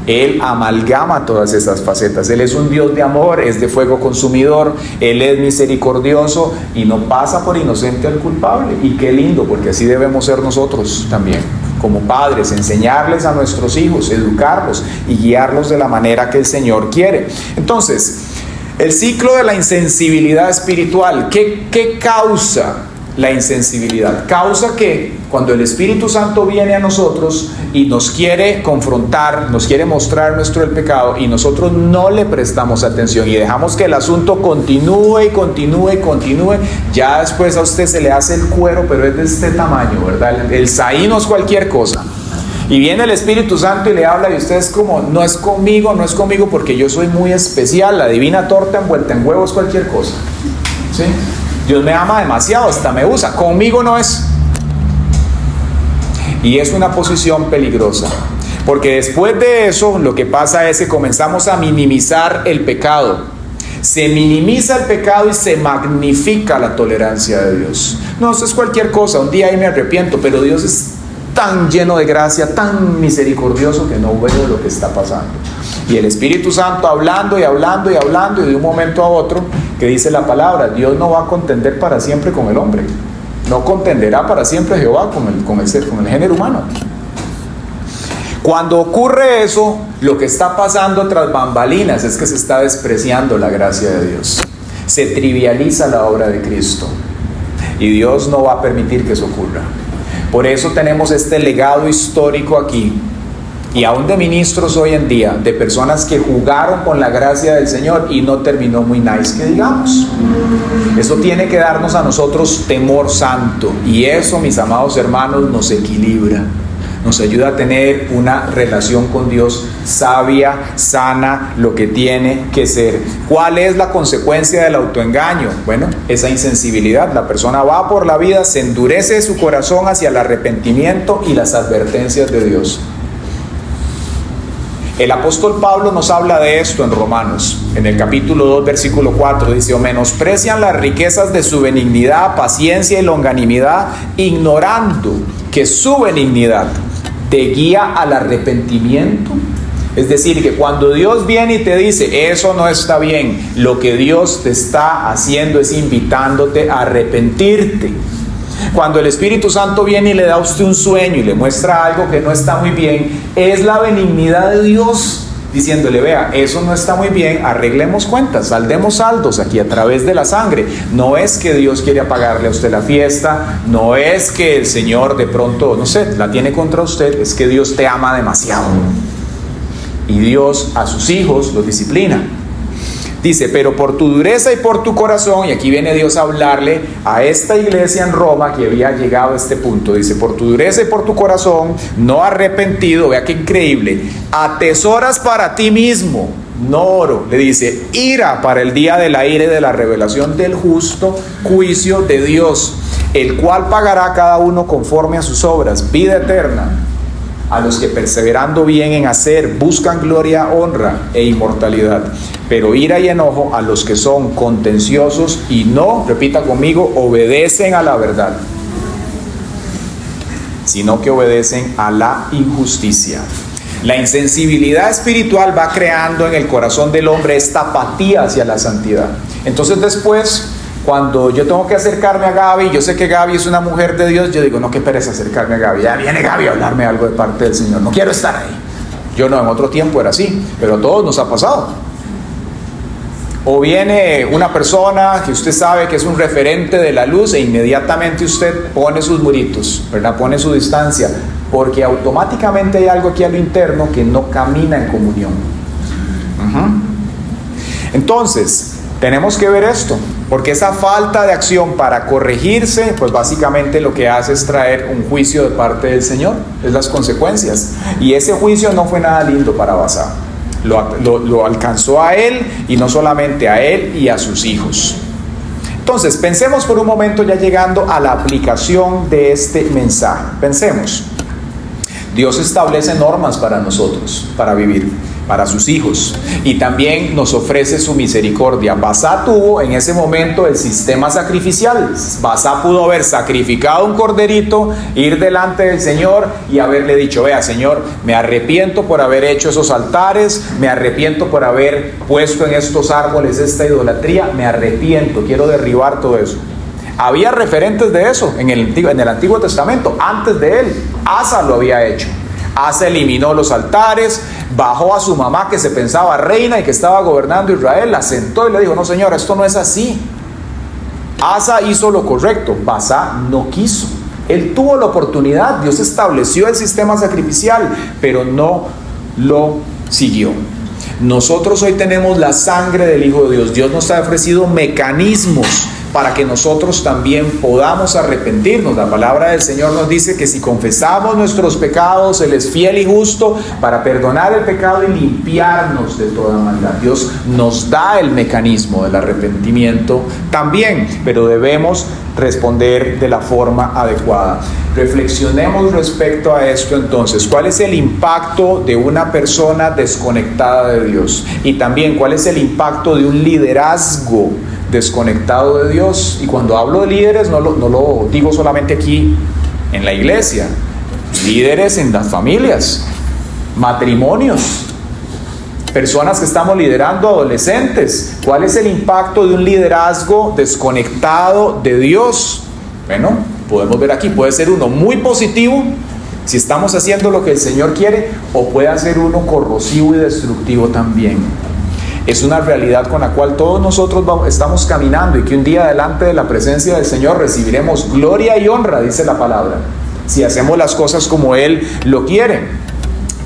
Él amalgama todas esas facetas. Él es un Dios de amor, es de fuego consumidor, Él es misericordioso y no pasa por inocente al culpable. Y qué lindo, porque así debemos ser nosotros también, como padres, enseñarles a nuestros hijos, educarlos y guiarlos de la manera que el Señor quiere. Entonces, el ciclo de la insensibilidad espiritual, ¿qué causa la insensibilidad? Causa que cuando el Espíritu Santo viene a nosotros y nos quiere confrontar, nos quiere mostrar el pecado, y nosotros no le prestamos atención y dejamos que el asunto continúe, ya después a usted se le hace el cuero, pero es de este tamaño, ¿verdad? El saí no es cualquier cosa. Y viene el Espíritu Santo y le habla y usted es como: no es conmigo porque yo soy muy especial, la divina torta envuelta en huevos, cualquier cosa. ¿sí? Dios me ama demasiado, hasta me usa, conmigo no es. Y es una posición peligrosa, porque después de eso lo que pasa es que comenzamos a minimizar el pecado. Se minimiza el pecado y se magnifica la tolerancia de Dios. No, eso es cualquier cosa, un día ahí me arrepiento, pero Dios es tan lleno de gracia, tan misericordioso que no veo lo que está pasando. Y el Espíritu Santo hablando y hablando y hablando, y de un momento a otro, que dice la palabra, Dios no va a contender para siempre con el hombre. No contenderá para siempre Jehová con el género humano. Cuando ocurre eso, lo que está pasando tras bambalinas es que se está despreciando la gracia de Dios. Se trivializa la obra de Cristo. Y Dios no va a permitir que eso ocurra. Por eso tenemos este legado histórico aquí. Y aún de ministros hoy en día, de personas que jugaron con la gracia del Señor y no terminó muy nice, que digamos. Eso tiene que darnos a nosotros temor santo. Y eso, mis amados hermanos, nos equilibra. Nos ayuda a tener una relación con Dios sabia, sana, lo que tiene que ser. ¿Cuál es la consecuencia del autoengaño? Bueno, esa insensibilidad. La persona va por la vida, se endurece su corazón hacia el arrepentimiento y las advertencias de Dios. El apóstol Pablo nos habla de esto en Romanos, en el capítulo 2, versículo 4, dice: o menosprecian las riquezas de su benignidad, paciencia y longanimidad, ignorando que su benignidad te guía al arrepentimiento. Es decir, que cuando Dios viene y te dice, eso no está bien, lo que Dios te está haciendo es invitándote a arrepentirte. Cuando el Espíritu Santo viene y le da a usted un sueño y le muestra algo que no está muy bien, es la benignidad de Dios diciéndole: vea, eso no está muy bien, arreglemos cuentas, saldemos saldos aquí a través de la sangre. No es que Dios quiere apagarle a usted la fiesta, no es que el Señor de pronto, no sé, la tiene contra usted, es que Dios te ama demasiado. Y Dios a sus hijos los disciplina. Dice: pero por tu dureza y por tu corazón, y aquí viene Dios a hablarle a esta iglesia en Roma que había llegado a este punto. Dice: por tu dureza y por tu corazón, no arrepentido, vea qué increíble, atesoras para ti mismo, no oro, le dice, ira para el día de la ira y de la revelación del justo juicio de Dios, el cual pagará a cada uno conforme a sus obras, vida eterna a los que perseverando bien en hacer buscan gloria, honra e inmortalidad, pero ira y enojo a los que son contenciosos y no, repita conmigo, obedecen a la verdad, sino que obedecen a la injusticia. La insensibilidad espiritual va creando en el corazón del hombre esta apatía hacia la santidad. Entonces después, cuando yo tengo que acercarme a Gaby, yo sé que Gaby es una mujer de Dios, yo digo, no, qué pereza acercarme a Gaby, ya viene Gaby a hablarme algo de parte del Señor, no quiero estar ahí. Yo no, en otro tiempo era así, pero a todos nos ha pasado. O viene una persona que usted sabe que es un referente de la luz e inmediatamente usted pone sus muritos, ¿verdad? Pone su distancia, porque automáticamente hay algo aquí a lo interno que no camina en comunión. Entonces, tenemos que ver esto, porque esa falta de acción para corregirse, pues básicamente lo que hace es traer un juicio de parte del Señor, es las consecuencias. Y ese juicio no fue nada lindo para Basá. Lo alcanzó a él, y no solamente a él y a sus hijos. Entonces, pensemos por un momento, ya llegando a la aplicación de este mensaje. Pensemos. Dios establece normas para nosotros, para vivir, para sus hijos, y también nos ofrece su misericordia. Basá tuvo en ese momento el sistema sacrificial. Basá pudo haber sacrificado un corderito, ir delante del Señor y haberle dicho: vea, Señor, me arrepiento por haber hecho esos altares, me arrepiento por haber puesto en estos árboles esta idolatría, me arrepiento, quiero derribar todo eso. Había referentes de eso en el Antiguo Testamento. Antes de él, Asa lo había hecho. Asa eliminó los altares, bajó a su mamá que se pensaba reina y que estaba gobernando Israel, la sentó y le dijo: no, señora, esto no es así. Asa hizo lo correcto, Basá no quiso. Él tuvo la oportunidad, Dios estableció el sistema sacrificial, pero no lo siguió. Nosotros hoy tenemos la sangre del Hijo de Dios. Dios nos ha ofrecido mecanismos para que nosotros también podamos arrepentirnos. La palabra del Señor nos dice que si confesamos nuestros pecados, Él es fiel y justo para perdonar el pecado y limpiarnos de toda maldad. Dios nos da el mecanismo del arrepentimiento también, pero debemos responder de la forma adecuada. Reflexionemos respecto a esto entonces. ¿Cuál es el impacto de una persona desconectada de Dios? Y también, ¿cuál es el impacto de un liderazgo desconectado de Dios? Y cuando hablo de líderes, no lo digo solamente aquí en la iglesia. Líderes en las familias, matrimonios, personas que estamos liderando, adolescentes. ¿Cuál es el impacto de un liderazgo desconectado de Dios? Bueno, podemos ver aquí, puede ser uno muy positivo si estamos haciendo lo que el Señor quiere, o puede ser uno corrosivo y destructivo también. Es una realidad con la cual todos nosotros estamos caminando, y que un día delante de la presencia del Señor recibiremos gloria y honra, dice la palabra, si hacemos las cosas como Él lo quiere.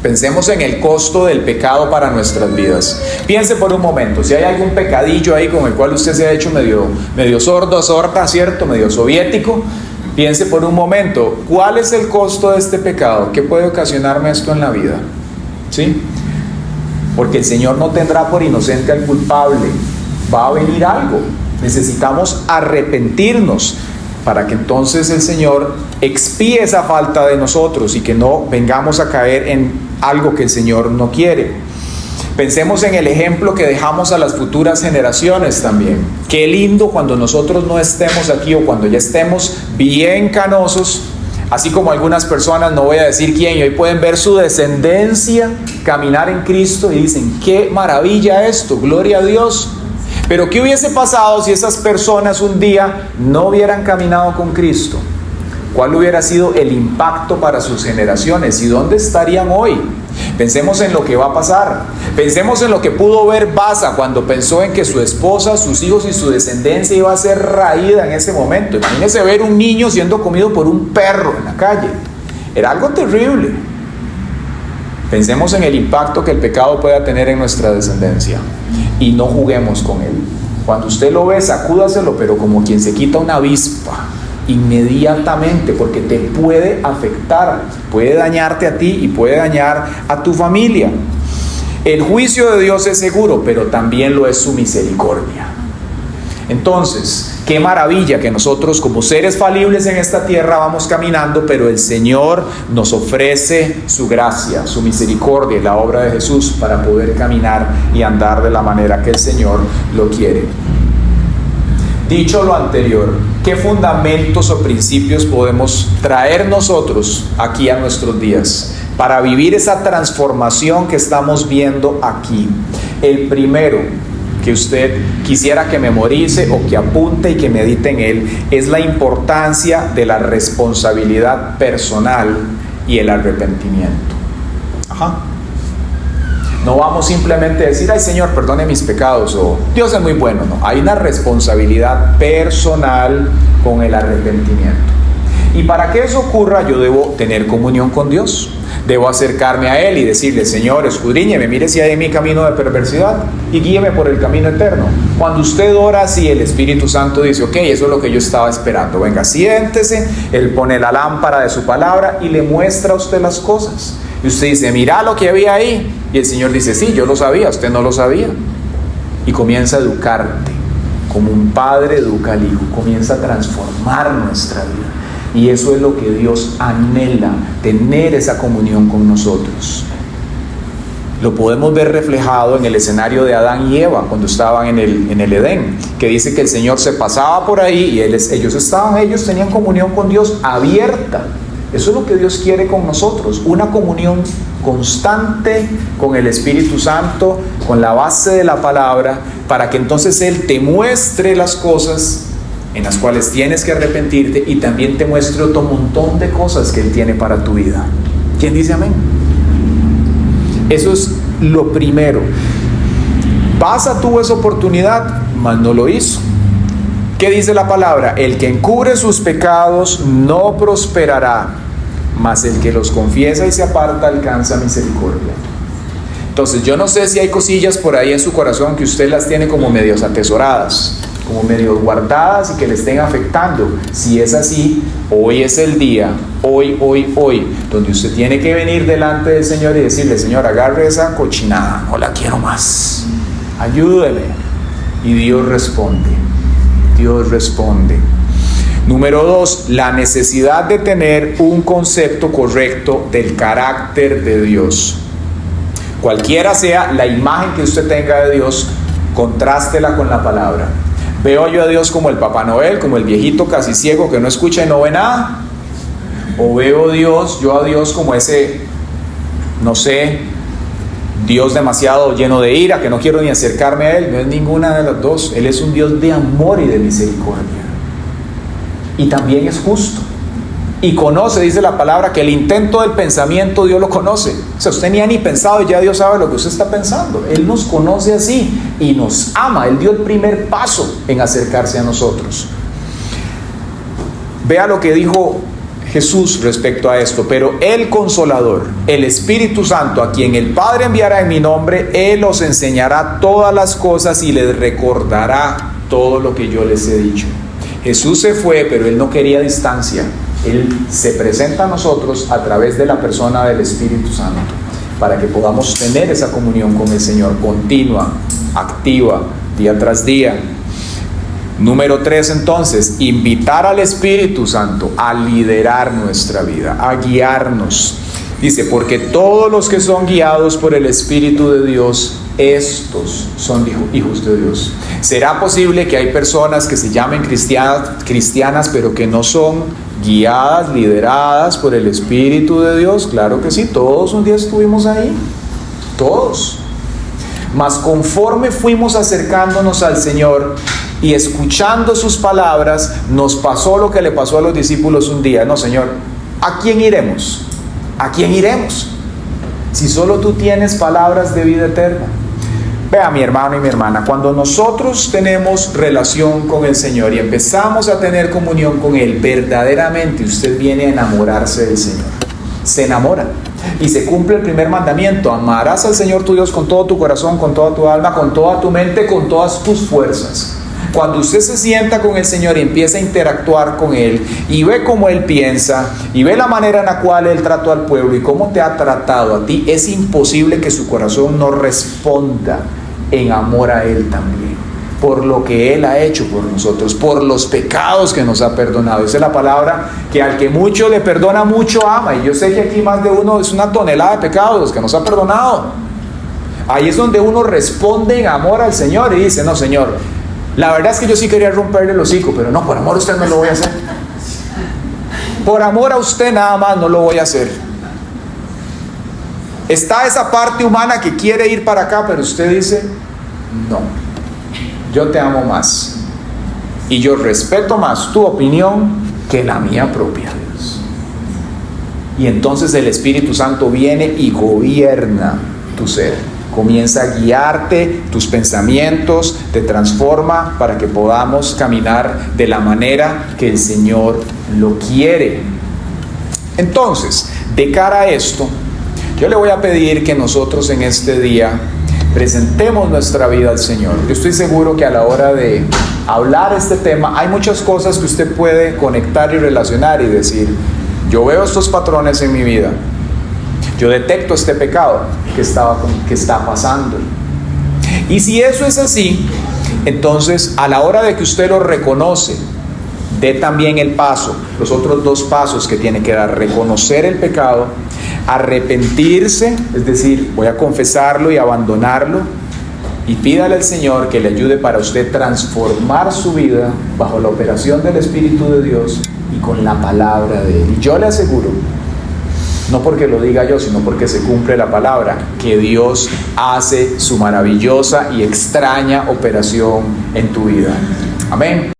Pensemos en el costo del pecado para nuestras vidas. Piense por un momento, si hay algún pecadillo ahí con el cual usted se ha hecho medio sordo, sorda, ¿cierto? Medio soviético. Piense por un momento, ¿cuál es el costo de este pecado? ¿Qué puede ocasionarme esto en la vida? ¿Sí? Porque el Señor no tendrá por inocente al culpable. Va a venir algo. Necesitamos arrepentirnos para que entonces el Señor expíe esa falta de nosotros y que no vengamos a caer en algo que el Señor no quiere. Pensemos en el ejemplo que dejamos a las futuras generaciones también. Qué lindo cuando nosotros no estemos aquí, o cuando ya estemos bien canosos, así como algunas personas, no voy a decir quién, y hoy pueden ver su descendencia caminar en Cristo y dicen, qué maravilla esto, gloria a Dios. Pero ¿qué hubiese pasado si esas personas un día no hubieran caminado con Cristo? ¿Cuál hubiera sido el impacto para sus generaciones? ¿Y dónde estarían hoy? Pensemos en lo que va a pasar. Pensemos en lo que pudo ver Baza cuando pensó en que su esposa, sus hijos y su descendencia iba a ser raída en ese momento. Imagínese ver un niño siendo comido por un perro en la calle. Era algo terrible. Pensemos en el impacto que el pecado pueda tener en nuestra descendencia y no juguemos con él. Cuando usted lo ve, sacúdaselo, pero como quien se quita una avispa, inmediatamente, porque te puede afectar, puede dañarte a ti y puede dañar a tu familia. El juicio de Dios es seguro, pero también lo es su misericordia. Entonces, qué maravilla que nosotros como seres falibles en esta tierra vamos caminando, pero el Señor nos ofrece su gracia, su misericordia, la obra de Jesús para poder caminar y andar de la manera que el Señor lo quiere. Dicho lo anterior, ¿qué fundamentos o principios podemos traer nosotros aquí a nuestros días para vivir esa transformación que estamos viendo aquí? El primero que usted quisiera que memorice o que apunte y que medite en él es la importancia de la responsabilidad personal y el arrepentimiento. No vamos simplemente a decir, ay Señor, perdone mis pecados, o Dios es muy bueno. No, hay una responsabilidad personal con el arrepentimiento. Y para que eso ocurra, yo debo tener comunión con Dios. Debo acercarme a Él y decirle, Señor, escudriñeme, mire si hay en mi camino de perversidad y guíeme por el camino eterno. Cuando usted ora así, el Espíritu Santo dice, ok, eso es lo que yo estaba esperando. Venga, siéntese. Él pone la lámpara de su palabra y le muestra a usted las cosas. Y usted dice, mira lo que había ahí. Y el Señor dice, sí, yo lo sabía, usted no lo sabía. Y comienza a educarte, como un padre educa al hijo. Comienza a transformar nuestra vida. Y eso es lo que Dios anhela, tener esa comunión con nosotros. Lo podemos ver reflejado en el escenario de Adán y Eva cuando estaban en el Edén, que dice que el Señor se pasaba por ahí y ellos tenían comunión con Dios abierta. Eso es lo que Dios quiere con nosotros, una comunión constante con el Espíritu Santo, con la base de la palabra, para que entonces Él te muestre las cosas en las cuales tienes que arrepentirte y también te muestre otro montón de cosas que Él tiene para tu vida. ¿Quién dice amén? Eso es lo primero. Baza tuvo esa oportunidad, mas no lo hizo. ¿Qué dice la palabra? El que encubre sus pecados no prosperará, mas el que los confiesa y se aparta alcanza misericordia. Entonces yo no sé si hay cosillas por ahí en su corazón que usted las tiene como medios atesoradas, como medio guardadas y que le estén afectando. Si es así, hoy es el día, hoy, donde usted tiene que venir delante del Señor y decirle: Señor, agarre esa cochinada, no la quiero más, ayúdeme. Y Dios responde. Número 2, la necesidad de tener un concepto correcto del carácter de Dios. Cualquiera sea la imagen que usted tenga de Dios, contrástela con la palabra. ¿Veo yo a Dios como el Papá Noel, como el viejito casi ciego que no escucha y no ve nada? ¿O veo yo a Dios como ese, no sé, Dios demasiado lleno de ira, que no quiero ni acercarme a Él? No es ninguna de las dos. Él es un Dios de amor y de misericordia. Y también es justo. Y conoce, dice la palabra, que el intento del pensamiento Dios lo conoce. O sea, usted ni ha ni pensado y ya Dios sabe lo que usted está pensando. Él nos conoce así y nos ama. Él dio el primer paso en acercarse a nosotros. Vea lo que dijo Jesús respecto a esto: pero el Consolador, el Espíritu Santo, a quien el Padre enviará en mi nombre, Él os enseñará todas las cosas y les recordará todo lo que yo les he dicho. Jesús se fue, pero Él no quería distancia. Él se presenta a nosotros a través de la persona del Espíritu Santo, para que podamos tener esa comunión con el Señor continua, activa, día tras día. Número 3, entonces, invitar al Espíritu Santo a liderar nuestra vida, a guiarnos. Dice: porque todos los que son guiados por el Espíritu de Dios, estos son hijos de Dios. ¿Será posible que hay personas que se llamen cristianas, pero que no son guiadas, lideradas por el Espíritu de Dios? Claro que sí, todos un día estuvimos ahí, todos. Mas conforme fuimos acercándonos al Señor y escuchando sus palabras, nos pasó lo que le pasó a los discípulos un día. No, Señor, ¿a quién iremos? ¿A quién iremos? Si solo tú tienes palabras de vida eterna. Vea, mi hermano y mi hermana, cuando nosotros tenemos relación con el Señor y empezamos a tener comunión con Él, verdaderamente usted viene a enamorarse del Señor. Se enamora. Y se cumple el primer mandamiento: amarás al Señor tu Dios con todo tu corazón, con toda tu alma, con toda tu mente, con todas tus fuerzas. Cuando usted se sienta con el Señor y empieza a interactuar con Él y ve cómo Él piensa y ve la manera en la cual Él trató al pueblo y cómo te ha tratado a ti, es imposible que su corazón no responda en amor a Él también, por lo que Él ha hecho por nosotros, por los pecados que nos ha perdonado. Esa es la palabra, que al que mucho le perdona, mucho ama. Y yo sé que aquí más de uno, es una tonelada de pecados que nos ha perdonado. Ahí es donde uno responde en amor al Señor y dice: no, Señor, la verdad es que yo sí quería romperle el hocico, pero no, por amor a usted no lo voy a hacer. Por amor a usted nada más no lo voy a hacer. Está esa parte humana que quiere ir para acá, pero usted dice: no, yo te amo más y yo respeto más tu opinión que la mía propia, Dios. Y entonces el Espíritu Santo viene y gobierna tu ser. Comienza a guiarte, tus pensamientos, te transforma para que podamos caminar de la manera que el Señor lo quiere. Entonces, de cara a esto, yo le voy a pedir que nosotros en este día presentemos nuestra vida al Señor. Yo estoy seguro que a la hora de hablar este tema, hay muchas cosas que usted puede conectar y relacionar y decir: yo veo estos patrones en mi vida. Yo detecto este pecado que está pasando. Y si eso es así, entonces a la hora de que usted lo reconoce, dé también el paso, los otros 2 pasos que tiene que dar: reconocer el pecado, arrepentirse, es decir, voy a confesarlo y abandonarlo, y pídale al Señor que le ayude para usted transformar su vida bajo la operación del Espíritu de Dios y con la palabra de Él. Y yo le aseguro, no porque lo diga yo, sino porque se cumple la palabra, que Dios hace su maravillosa y extraña operación en tu vida. Amén.